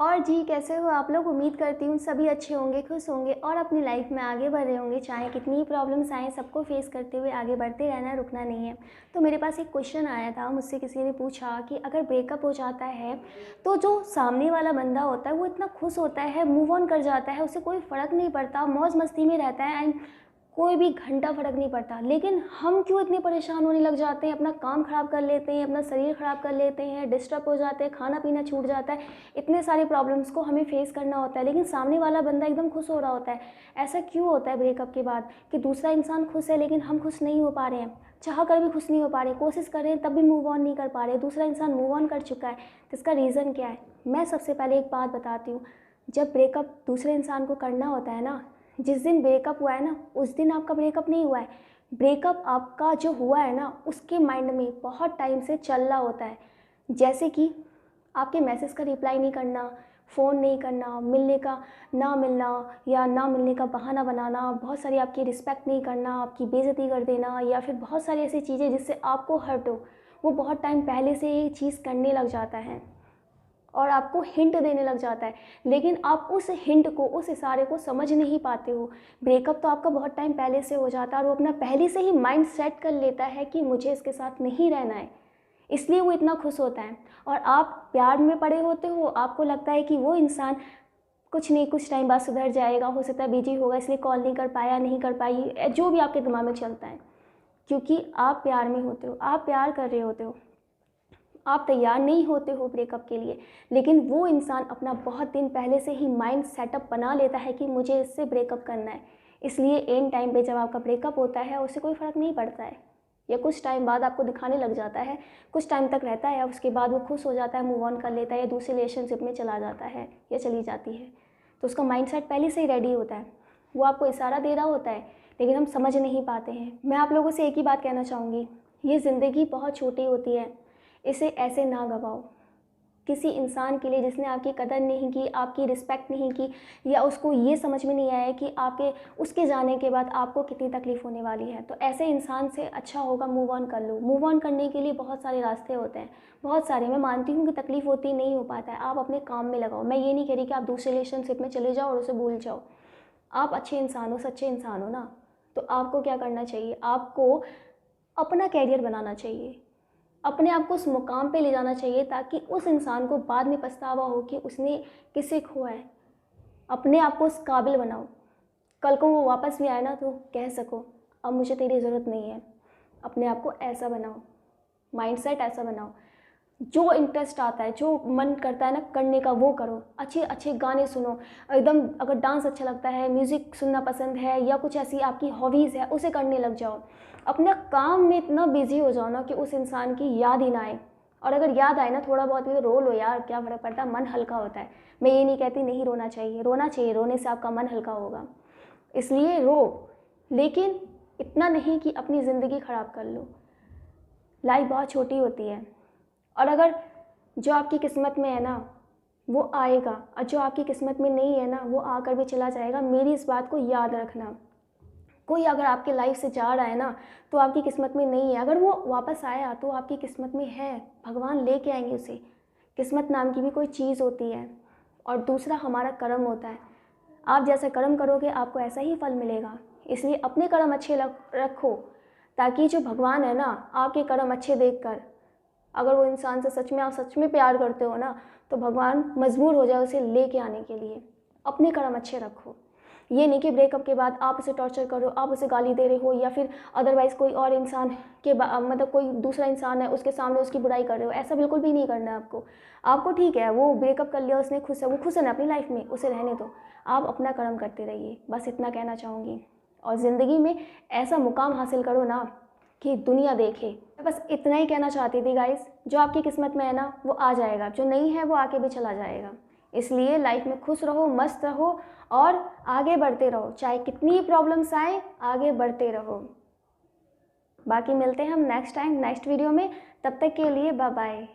और जी, कैसे हो आप लोग? उम्मीद करती हूँ सभी अच्छे होंगे, खुश होंगे और अपनी लाइफ में आगे बढ़ रहे होंगे। चाहे कितनी प्रॉब्लम्स आएँ, सबको फेस करते हुए आगे बढ़ते रहना है, रुकना नहीं है। तो मेरे पास एक क्वेश्चन आया था, मुझसे किसी ने पूछा कि अगर ब्रेकअप हो जाता है तो जो सामने वाला बंदा होता है वो इतना खुश होता है, मूव ऑन कर जाता है, उसे कोई फ़र्क नहीं पड़ता, मौज मस्ती में रहता है एंड कोई भी घंटा फ़र्क नहीं पड़ता। लेकिन हम क्यों इतने परेशान होने लग जाते हैं, अपना काम ख़राब कर लेते हैं, अपना शरीर ख़राब कर लेते हैं, डिस्टर्ब हो जाते हैं, खाना पीना छूट जाता है, इतने सारे प्रॉब्लम्स को हमें फेस करना होता है, लेकिन सामने वाला बंदा एकदम खुश हो रहा होता है। ऐसा क्यों होता है ब्रेकअप के बाद कि दूसरा इंसान खुश है लेकिन हम खुश नहीं हो पा रहे हैं, चाह कर भी खुश नहीं हो पा रहे, कोशिश कर रहे हैं तब भी मूव ऑन नहीं कर पा रहे, दूसरा इंसान मूव ऑन कर चुका है। तो इसका रीज़न क्या है? मैं सबसे पहले एक बात बताती हूँ। जब ब्रेकअप दूसरे इंसान को करना होता है ना, जिस दिन ब्रेकअप हुआ है ना, उस दिन आपका ब्रेकअप नहीं हुआ है। ब्रेकअप आपका जो हुआ है ना, उसके माइंड में बहुत टाइम से चल रहा होता है। जैसे कि आपके मैसेज का रिप्लाई नहीं करना, फ़ोन नहीं करना, मिलने का ना मिलना या ना मिलने का बहाना बनाना, बहुत सारी आपकी रिस्पेक्ट नहीं करना, आपकी बेइज़्ज़ती कर देना या फिर बहुत सारी ऐसी चीज़ें जिससे आपको हर्ट हो, वो बहुत टाइम पहले से ये चीज़ करने लग जाता है और आपको हिंट देने लग जाता है, लेकिन आप उस हिंट को, उस इशारे को समझ नहीं पाते हो। ब्रेकअप तो आपका बहुत टाइम पहले से हो जाता है और वो अपना पहले से ही माइंड सेट कर लेता है कि मुझे इसके साथ नहीं रहना है, इसलिए वो इतना खुश होता है। और आप प्यार में पड़े होते हो, आपको लगता है कि वो इंसान कुछ नहीं, कुछ टाइम बाद सुधर जाएगा, हो सकता है बिजी होगा इसलिए कॉल नहीं कर पाया, नहीं कर पाई, जो भी आपके दिमाग में चलता है, क्योंकि आप प्यार में होते हो, आप प्यार कर रहे होते हो, आप तैयार नहीं होते हो ब्रेकअप के लिए, लेकिन वो इंसान अपना बहुत दिन पहले से ही माइंड सेटअप बना लेता है कि मुझे इससे ब्रेकअप करना है। इसलिए एंड टाइम पे जब आपका ब्रेकअप होता है उससे कोई फ़र्क नहीं पड़ता है, या कुछ टाइम बाद आपको दिखाने लग जाता है, कुछ टाइम तक रहता है, उसके बाद वो खुश हो जाता है, मूव ऑन कर लेता है या दूसरे रिलेशनशिप में चला जाता है या चली जाती है। तो उसका माइंड सेट पहले से ही रेडी होता है, वो आपको इशारा दे रहा होता है, लेकिन हम समझ नहीं पाते हैं। मैं आप लोगों से एक ही बात कहना चाहूँगी, ये ज़िंदगी बहुत छोटी होती है, इसे ऐसे ना गवाओ। किसी इंसान के लिए जिसने आपकी कदर नहीं की, आपकी रिस्पेक्ट नहीं की, या उसको ये समझ में नहीं आया कि आपके उसके जाने के बाद आपको कितनी तकलीफ़ होने वाली है, तो ऐसे इंसान से अच्छा होगा मूव ऑन कर लो। मूव ऑन करने के लिए बहुत सारे रास्ते होते हैं, बहुत सारे। मैं मानती हूँ कि तकलीफ़ होती नहीं हो पाता है, आप अपने काम में लगाओ। मैं ये नहीं कह रही कि आप दूसरे रिलेशनशिप में चले जाओ और उसे भूल जाओ। आप अच्छे इंसान हो, सच्चे इंसान हो ना, तो आपको क्या करना चाहिए? आपको अपना कैरियर बनाना चाहिए, अपने आप को उस मुकाम पे ले जाना चाहिए ताकि उस इंसान को बाद में पछतावा हो कि उसने किसे खोया है। अपने आप को उस काबिल बनाओ, कल को वो वापस भी आए ना तो कह सको अब मुझे तेरी ज़रूरत नहीं है। अपने आप को ऐसा बनाओ, माइंडसेट ऐसा बनाओ, जो इंटरेस्ट आता है, जो मन करता है ना करने का वो करो। अच्छे अच्छे गाने सुनो, एकदम अगर डांस अच्छा लगता है, म्यूज़िक सुनना पसंद है, या कुछ ऐसी आपकी हॉबीज़ है उसे करने लग जाओ। अपना काम में इतना बिजी हो जाओ ना कि उस इंसान की याद ही ना आए, और अगर याद आए ना थोड़ा बहुत भी तो रो लो यार, क्या फ़र्क पड़ता है, मन हल्का होता है। मैं ये नहीं कहती नहीं रोना चाहिए, रोना चाहिए, रोने से आपका मन हल्का होगा, इसलिए रो, लेकिन इतना नहीं कि अपनी ज़िंदगी ख़राब कर लो। लाइफ बहुत छोटी होती है, और अगर जो आपकी किस्मत में है ना वो आएगा, और जो आपकी किस्मत में नहीं है ना वो आकर भी चला जाएगा। मेरी इस बात को याद रखना। कोई अगर आपके लाइफ से जा रहा है ना तो आपकी किस्मत में नहीं है, अगर वो वापस आया तो आपकी किस्मत में है, भगवान लेके आएंगे उसे। किस्मत नाम की भी कोई चीज़ होती है, और दूसरा हमारा कर्म होता है। आप जैसा कर्म करोगे आपको ऐसा ही फल मिलेगा, इसलिए अपने कर्म अच्छे रखो, ताकि जो भगवान है ना आपके कर्म अच्छे देखकर, अगर वो इंसान से सच में आप सच में प्यार करते हो ना तो भगवान मजबूर हो जाए उसे लेके आने के लिए। अपने कर्म अच्छे रखो, ये नहीं कि ब्रेकअप के बाद आप उसे टॉर्चर करो, आप उसे गाली दे रहे हो, या फिर अदरवाइज़ कोई और इंसान के मतलब कोई दूसरा इंसान है उसके सामने उसकी बुराई कर रहे हो। ऐसा बिल्कुल भी नहीं करना है आपको। आपको ठीक है, वो ब्रेकअप कर लिया उसने, खुश है, वो खुश है ना अपनी लाइफ में, उसे रहने दो। आप अपना कर्म करते रहिए, बस इतना कहना चाहूँगी। और ज़िंदगी में ऐसा मुकाम हासिल करो ना कि दुनिया देखे। मैं बस इतना ही कहना चाहती थी गाइस, जो आपकी किस्मत में है ना वो आ जाएगा, जो नहीं है वो आके भी चला जाएगा। इसलिए लाइफ में खुश रहो, मस्त रहो और आगे बढ़ते रहो, चाहे कितनी प्रॉब्लम्स आए आगे बढ़ते रहो। बाकी मिलते हैं हम नेक्स्ट टाइम नेक्स्ट वीडियो में, तब तक के लिए बाय बाय।